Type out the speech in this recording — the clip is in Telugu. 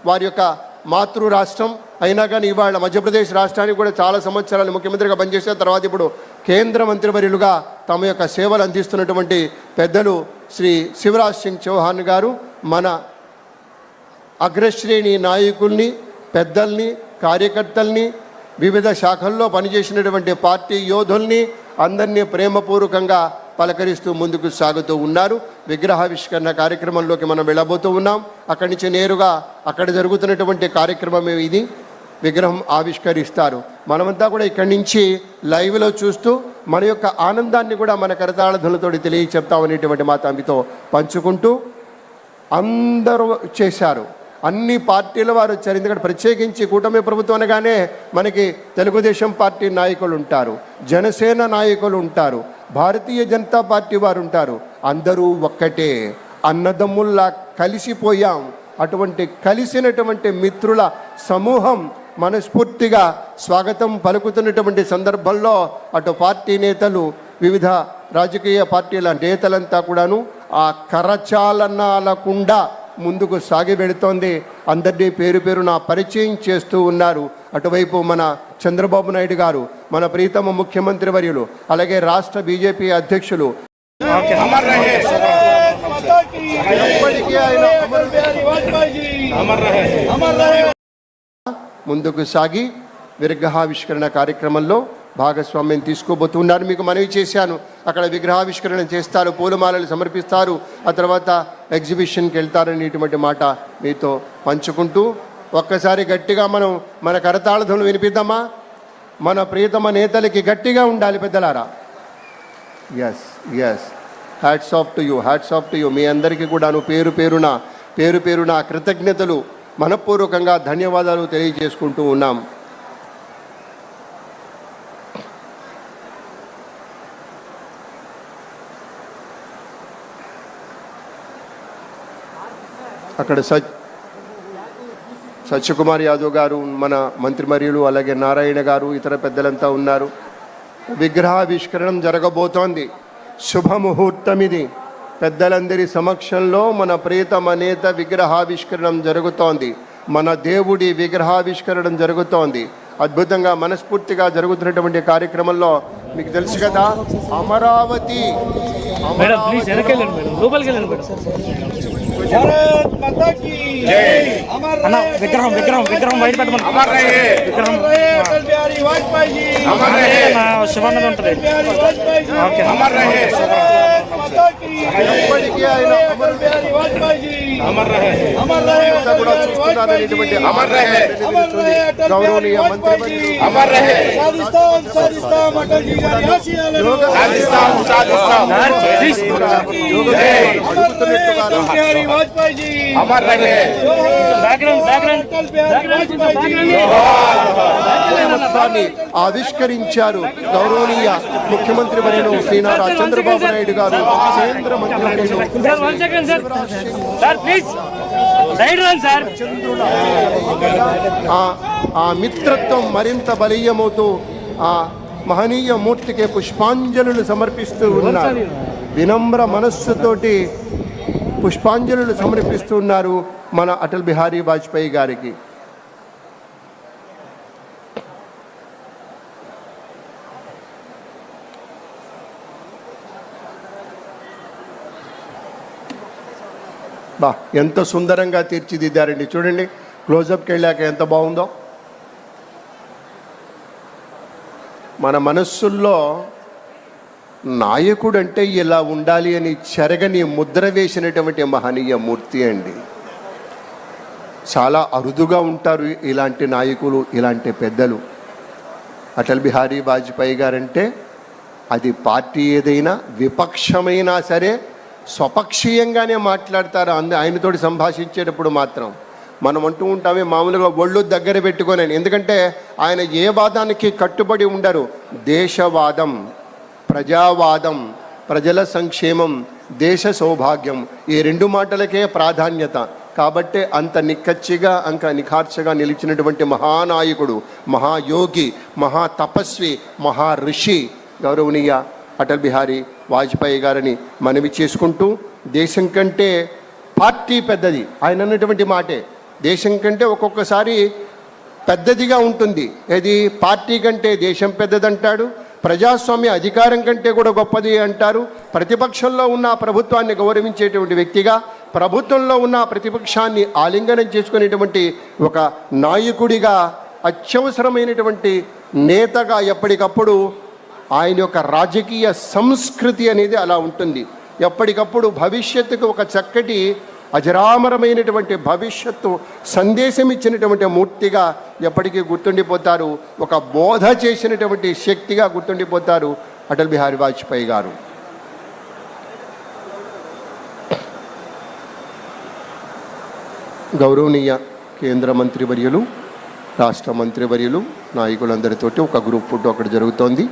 వారి యొక్క మాతృ రాష్ట్రం అయినా కానీ ఇవాళ మధ్యప్రదేశ్ రాష్ట్రానికి కూడా చాలా సంవత్సరాలు ముఖ్యమంత్రిగా పనిచేసిన తర్వాత ఇప్పుడు కేంద్ర మంత్రివర్యులుగా తమ యొక్క సేవలు అందిస్తున్నటువంటి పెద్దలు శ్రీ శివరాజ్ సింగ్ చౌహాన్ గారు మన అగ్రశ్రేణి నాయకుల్ని, పెద్దల్ని, కార్యకర్తల్ని, వివిధ శాఖల్లో పనిచేసినటువంటి పార్టీ యోధుల్ని అందరినీ ప్రేమపూర్వకంగా పలకరిస్తూ ముందుకు సాగుతూ ఉన్నారు. విగ్రహావిష్కరణ కార్యక్రమంలోకి మనం వెళ్ళబోతూ ఉన్నాం. అక్కడి నుంచి నేరుగా అక్కడ జరుగుతున్నటువంటి కార్యక్రమమే ఇది. విగ్రహం ఆవిష్కరిస్తారు. మనమంతా కూడా ఇక్కడి నుంచి లైవ్లో చూస్తూ మన యొక్క ఆనందాన్ని కూడా మన కరతాళ తెలియ చెప్తామనేటువంటి మాట మీతో పంచుకుంటూ అందరూ చేశారు. అన్ని పార్టీల వారు వచ్చారు. ఎందుకంటే ప్రత్యేకించి కూటమి ప్రభుత్వం అనగానే మనకి తెలుగుదేశం పార్టీ నాయకులు ఉంటారు, జనసేన నాయకులు ఉంటారు, భారతీయ జనతా పార్టీ వారు ఉంటారు. అందరూ ఒక్కటే, అన్నదమ్ముల్లా కలిసిపోయాం. అటువంటి కలిసినటువంటి మిత్రుల సమూహం మనస్ఫూర్తిగా స్వాగతం పలుకుతున్నటువంటి సందర్భంలో అటు పార్టీ నేతలు, వివిధ రాజకీయ పార్టీల నేతలంతా కూడాను ఆ కరచాలనాలకుండా ముందుకు సాగి వెళుతోంది. అందరినీ పేరు పేరున పరిచయం చేస్తూ ఉన్నారు. అటువైపు మన చంద్రబాబు నాయుడు గారు, మన ప్రీతమ ముఖ్యమంత్రి వర్యులు, అలాగే రాష్ట్ర బీజేపీ అధ్యక్షులు ముందుకు సాగి విగ్రహావిష్కరణ కార్యక్రమంలో భాగస్వామ్యం తీసుకోబోతున్నారు. మీకు మనవి చేశాను, అక్కడ విగ్రహావిష్కరణ చేస్తారు, పూలమాలలు సమర్పిస్తారు, ఆ తర్వాత ఎగ్జిబిషన్కి వెళ్తారని ఇటువంటి మాట మీతో పంచుకుంటూ ఒక్కసారి గట్టిగా మనం మన కరతాళధ్వనులు వినిపిద్దామా? మన ప్రియతమ నేతలకి గట్టిగా ఉండాలి పెద్దలారా. Yes yes, hats off to you, hats off to you. మీ అందరికీ కూడాను పేరు పేరున కృతజ్ఞతలు, మనపూర్వకంగా ధన్యవాదాలు తెలియజేసుకుంటూ ఉన్నాం. అక్కడ సత్యకుమార్ యాదవ్ గారు, మన మంత్రివర్యులు, అలాగే నారాయణ గారు, ఇతర పెద్దలంతా ఉన్నారు. విగ్రహావిష్కరణం జరగబోతోంది. శుభముహూర్తం ఇది. పెద్దలందరి సమక్షంలో మన ప్రియతమ నేత విగ్రహావిష్కరణం జరుగుతోంది. మన దేవుడి విగ్రహావిష్కరణం జరుగుతోంది. అద్భుతంగా మనస్ఫూర్తిగా జరుగుతున్నటువంటి కార్యక్రమంలో మీకు తెలుసు కదా, అమరావతి విగ్రహం బయట పెట్టమని శివానంద ఉంటుంది. గౌరవనీయ మంత్రి ఆవిష్కరించారు. గౌరవనీయ ముఖ్యమంత్రి వర్యులు శ్రీ నారా చంద్రబాబు నాయుడు గారు, కేంద్ర మంత్రి ఆ మిత్రత్వం మరింత బలీయమవుతూ ఆ మహనీయ మూర్తికి పుష్పాంజలులు సమర్పిస్తూ ఉన్నారు. వినమ్ర మనస్సుతోటి పుష్పాంజలులు సమర్పిస్తున్నారు మన అటల్ బిహారీ వాజ్పేయి గారికి. ఎంత సుందరంగా తీర్చిదిద్దారండి. చూడండి, క్లోజప్కి వెళ్ళాక ఎంత బాగుందో. మన మనస్సుల్లో నాయకుడు అంటే ఇలా ఉండాలి అని చెరగని ముద్ర వేసినటువంటి మహనీయ మూర్తి అండి. చాలా అరుదుగా ఉంటారు ఇలాంటి నాయకులు, ఇలాంటి పెద్దలు. అటల్ బిహారీ వాజ్పేయి గారంటే అది పార్టీ ఏదైనా, విపక్షమైనా సరే స్వపక్షీయంగానే మాట్లాడతారు. ఆయనతోటి సంభాషించేటప్పుడు మాత్రం మనం అంటూ ఉంటామే మామూలుగా ఒళ్ళు దగ్గర పెట్టుకొని. ఎందుకంటే ఆయన ఏ వాదానికి కట్టుబడి ఉండరు. దేశవాదం, ప్రజావాదం, ప్రజల సంక్షేమం, దేశ సౌభాగ్యం, ఈ రెండు మాటలకే ప్రాధాన్యత. కాబట్టే అంత నిక్కచ్చిగా, అంత నిఖార్చగా నిలిచినటువంటి మహానాయకుడు, మహాయోగి, మహాతపస్వి, మహాఋషి గౌరవనీయ అటల్ బిహారీ వాజ్పేయి గారిని మనవి చేసుకుంటూ, దేశం కంటే పార్టీ పెద్దది. ఆయన అన్నటువంటి మాటే, దేశం కంటే ఒక్కొక్కసారి పెద్దదిగా ఉంటుంది. ఏది పార్టీ కంటే దేశం పెద్దదంటాడు, ప్రజాస్వామ్య అధికారం కంటే కూడా గొప్పది అంటారు. ప్రతిపక్షంలో ఉన్న ప్రభుత్వాన్ని గౌరవించేటువంటి వ్యక్తిగా, ప్రభుత్వంలో ఉన్న ప్రతిపక్షాన్ని ఆలింగనం చేసుకునేటువంటి ఒక నాయకుడిగా, అత్యవసరమైనటువంటి నేతగా ఎప్పటికప్పుడు ఆయన యొక్క రాజకీయ సంస్కృతి అనేది అలా ఉంటుంది. ఎప్పటికప్పుడు భవిష్యత్తుకు ఒక చక్కటి అజరామరమైనటువంటి భవిష్యత్తు సందేశం ఇచ్చినటువంటి మూర్తిగా ఎప్పటికీ గుర్తుండిపోతారు. ఒక బోధ చేసినటువంటి శక్తిగా గుర్తుండిపోతారు అటల్ బిహారీ వాజ్పేయి గారు. గౌరవనీయ కేంద్ర మంత్రివర్యులు, రాష్ట్ర మంత్రివర్యులు, నాయకులందరితోటి ఒక గ్రూప్ ఫోటో అక్కడ జరుగుతోంది.